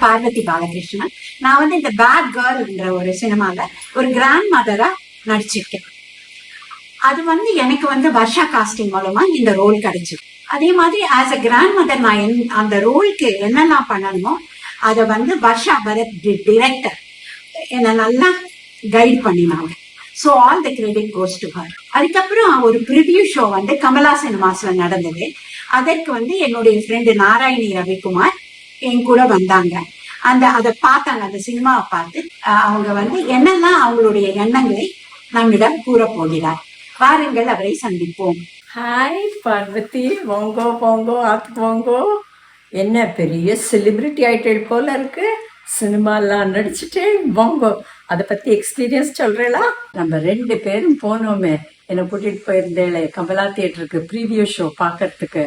பார்வதி பாலகிருஷ்ணன். நான் வந்து இந்த பேட் கேர்ள்ன்ற ஒரு சினிமால ஒரு கிராண்ட் மதரா நடிச்சிருக்கேன். அது வந்து எனக்கு வந்து வர்ஷா காஸ்டிங் மூலமா இந்த ரோல் கிடைச்சது. அதே மாதிரி ஆஸ் அ கிராண்ட் மதர் நான் அந்த ரோலுக்கு என்னெல்லாம் பண்ணணுமோ அதை வந்து வர்ஷா பரத் டிரெக்டர் என்னை நல்லா கைட் பண்ணினாங்க. So all the credit goes to her. அதுக்கப்புறம் ஒரு ப்ரிவியூ ஷோ வந்து கமலா சினிமாஸ்ல நடந்தது. அதற்கு வந்து என்னுடைய ஃப்ரெண்டு நாராயணி ரவிக்குமார் என் கூட வந்தாங்க. அதை பார்த்தாங்க, அந்த சினிமாவை பார்த்து அவங்க வந்து என்னெல்லாம் அவங்களுடைய எண்ணங்களை நம்மிடம் கூற போகிறார். வாருங்கள், அவரை சந்திப்போம். ஹாய் பார்வதி, போங்கோ போங்கோ ஆத்து போங்கோ. என்ன பெரிய செலிபிரிட்டி ஆயிட்டே போல இருக்கு, சினிமாலாம் நடிச்சுட்டே போங்கோ. அதை பற்றி எக்ஸ்பீரியன்ஸ் சொல்கிறேளா? நம்ம 2 பேரும் போனோமே, என்னை கூட்டிகிட்டு போயிருந்தேளே கமலா தியேட்டருக்கு ப்ரீவியூ ஷோ பார்க்கறதுக்கு.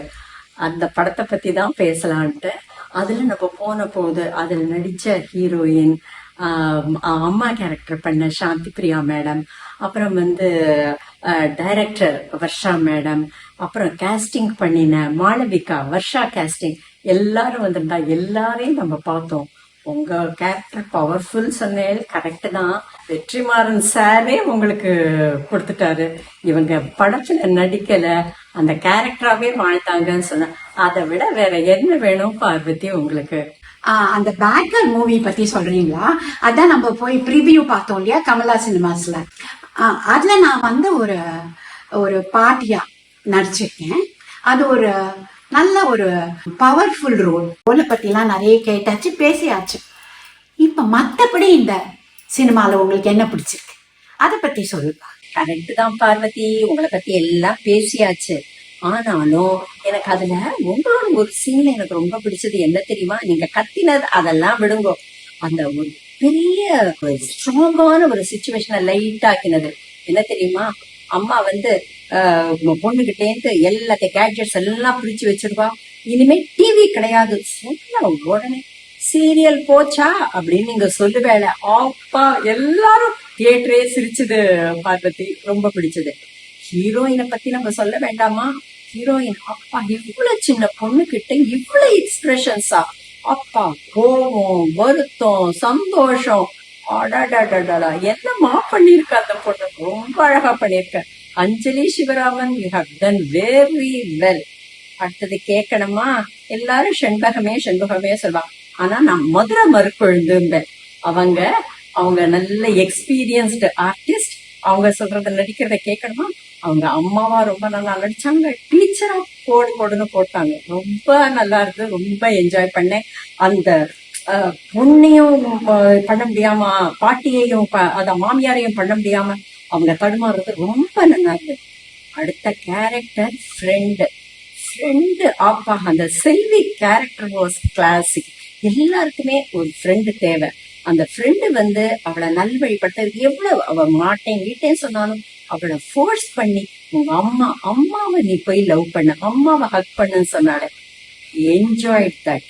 அந்த படத்தை பற்றி தான் பேசலான்ட்டு. அதில் நம்ம போன போது அதில் நடித்த ஹீரோயின், அம்மா கேரக்டர் பண்ண சாந்தி பிரியா மேடம், அப்புறம் வந்து டைரக்டர் வர்ஷா மேடம், அப்புறம் கேஸ்டிங் பண்ணின மாளவிகா, வர்ஷா கேஸ்டிங் எல்லாரும் வந்திருந்தா. எல்லாரையும் நம்ம பார்த்தோம். உங்க கேரக்டர் பவர்ஃபுல் சொன்னேன், கரெக்டு தான். வெற்றிமாறன் சாரே உங்களுக்கு கொடுத்துட்டாரு. இவங்க படத்துல நடிக்கல, அந்த கேரக்டராகவே வாழ்த்தாங்கன்னு சொன்ன. அதை விட வேற என்ன வேணும் பார்வதி உங்களுக்கு? அந்த பேட்கர் மூவி பத்தி சொல்றீங்களா? அதான் நம்ம போய் ப்ரிவியூ பார்த்தோம் இல்லையா கமலா சினிமாஸ்ல. அதுல நான் வந்து ஒரு பாட்டியா நடிச்சிருக்கேன். அது ஒரு நல்ல ஒரு பவர்ஃபுல் ரோலை பத்திலாம் நிறைய கேட்டாச்சு, பேசியாச்சு. இப்ப மத்தபடி இந்த சினிமால உங்களுக்கு என்ன பிடிச்சிருக்கு, அதை பத்தி சொல்லுங்க. கரெக்ட் தான் பார்வதி, உங்களை பத்தி எல்லாம் பேசியாச்சு. ஆனாலும் எனக்கு அதுல உங்களோட ஒரு சீன்ல எனக்கு ரொம்ப பிடிச்சது என்ன தெரியுமா? நீங்க கத்தினது அதெல்லாம் விடுங்கோ, அந்த ஒரு பெரிய ஸ்ட்ராங்கான ஒரு சிச்சுவேஷனை லைட் ஆக்கினது என்ன தெரியுமா? அம்மா வந்து பொண்ணுகிட்டேந்து எல்லாத்தையும் கேட்ஜெட்ஸ் எல்லாம் பிரிச்சு வச்சிருவா. இனிமே டிவி கிடையாது சொன்ன உடனே சீரியல் போச்சா அப்படின்னு நீங்க சொல்லுவேல, அப்பா எல்லாரும் தியேட்டரே சிரிச்சது பார்வதி. ரொம்ப பிடிச்சது. ஹீரோயினை பத்தி நம்ம சொல்ல வேண்டாமா? ஹீரோயின் அப்பா இவ்வளவு சின்ன பொண்ணு கிட்ட இவ்வளவு எக்ஸ்பிரஷன்ஸா, அப்பா கோபம், வருத்தம், சந்தோஷம், என்னமா பண்ணிருக்க அந்த பொண்ணு, ரொம்ப அழகா பண்ணிருக்க. Anjali Sivaraman, you have done very well. அடுத்தது கேட்கணுமா? எல்லாரும் செண்பகமே செண்பகமே சொல்லுவாங்க. ஆனா நான் மதுரை மறுக்கொழுந்தும்பேன். அவங்க நல்ல எக்ஸ்பீரியன்ஸ்டு ஆர்டிஸ்ட். அவங்க சொல்றத நடிக்கிறத கேட்கணுமா? அவங்க அம்மாவா ரொம்ப நல்லா நடிச்சாங்க, டீச்சரா போடுன்னு போட்டாங்க. ரொம்ப நல்லா இருக்கு, ரொம்ப என்ஜாய் பண்ணேன். அந்த பொண்ணையும் பண்ண முடியாம, பாட்டியையும் அத மாமியாரையும் பண்ண முடியாம அவங்க தடுமாறுறது ரொம்ப நல்லா இருக்கு. அடுத்த கேரக்டர் ஃப்ரெண்டு. அப்பா அந்த செல்வி கேரக்டர் வாஸ் கிளாசிக். எல்லாருக்குமே ஒரு ஃப்ரெண்டு தேவை. அந்த ஃப்ரெண்டு வந்து அவளை நல்வழிப்படுத்த எவ்வளவு அவ மாட்டேன் சொன்னாலும் அவளை ஃபோர்ஸ் பண்ணி உங்க அம்மாவை நீ போய் லவ் பண்ண, அம்மாவை ஹக் பண்ணுன்னு சொன்னால. Enjoyed that.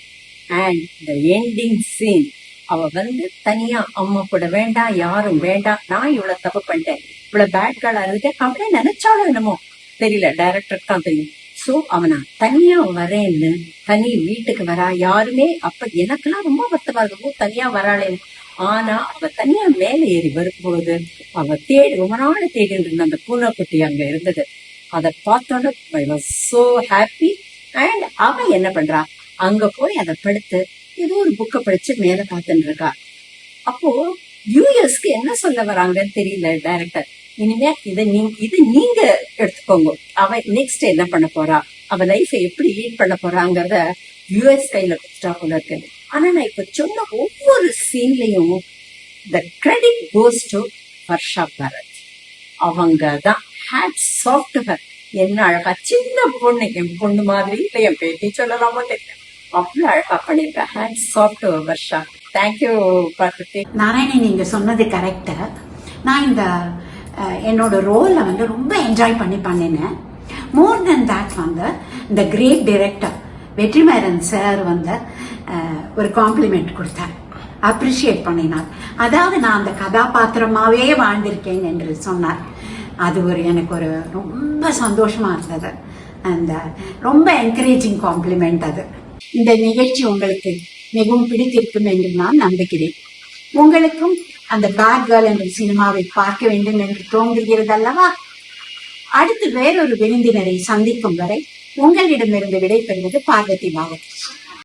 And the ending scene, அவ வந்து தனியா அம்மா கூட வேண்டாம், யாரும் வேண்டாம், நான் இவ்வளவு தப்பு பண்ணிட்டேன், இவ்வளவு பேட் கேர்ளா இருந்துட்டு அவளே நினைச்சாலும் என்னமோ தெரியல, டைரக்டருக்கு தான் தெரியும். சோ அவனா தனியா வரேன்னு தனி வீட்டுக்கு வரா. யாருமே அப்ப எனக்கெல்லாம் ரொம்ப வருத்தமா இருக்கும், தனியா வராளேன்னு. ஆனா அவ தனியா மேல ஏறி வரும்போது அவ ரொம்ப நாள் தேடி இருந்த அந்த பூனைக்குட்டி அங்க இருந்தது. அதை பார்த்தோன்னு I was so happy. And அவ என்ன பண்றா, அங்க போய் அதை படுத்து ஏதோ ஒரு புக்கை படிச்சு மேல பார்த்துட்டு இருக்கா. அப்போ யூஎஸ்க்கு என்ன சொல்ல வராங்கன்னு தெரியல டைரக்டர். இனிமே இது நீங்க எடுத்துக்கோங்க. அவ நெக்ஸ்ட் என்ன பண்ண போறா, அவ லைஃபை எப்படி லீட் பண்ண போறாங்கிறத யூஎஸ் கையில கொடுத்துட்டா போல இருக்கு. ஆனா நான் இப்ப சொன்ன ஒவ்வொரு சீன்லயும் the credit goes to Varsha Bharath. அவங்கதான் ஹேட்ஸ் ஆஃப் டு ஹர். என்ன அழகா சின்ன பொண்ணு, என் பொண்ணு மாதிரி இல்லை, என் பேட்டி சொல்லலாமோ தெரியல, அவ்வளவு அழகா பண்ணிருக்க. Hats off to Varsha. Thank you Parvathi. Narayani, நீங்க சொன்னது கரெக்ட். நான் என்னோட ரோலை வந்து ரொம்ப என்ஜாய் பண்ணினேன். மோர் தென் தேட் வந்து இந்த கிரேட் டைரக்டர் வெற்றிமாறன் சார் வந்து ஒரு காம்ப்ளிமெண்ட் கொடுத்தார், அப்ரிஷியேட் பண்ணினார். அதாவது நான் அந்த கதாபாத்திரமாவே வாழ்ந்திருக்கேன் என்று சொன்னார். அது எனக்கு ஒரு ரொம்ப சந்தோஷமா இருந்தது. அந்த ரொம்ப என்கரேஜிங் காம்ப்ளிமெண்ட் அது. இந்த நிகழ்ச்சி உங்களுக்கு மிகவும் பிடித்திருக்கும் என்று நான் நம்புகிறேன். உங்களுக்கும் அந்த பேட் கேர்ள் என்ற சினிமாவை பார்க்க வேண்டும் என்று தோன்றுகிறது அல்லவா? அடுத்து வேறொரு விருந்தினரை சந்திக்கும் வரை உங்களிடமிருந்து விடைபெறுவது பார்வதி பாரதி.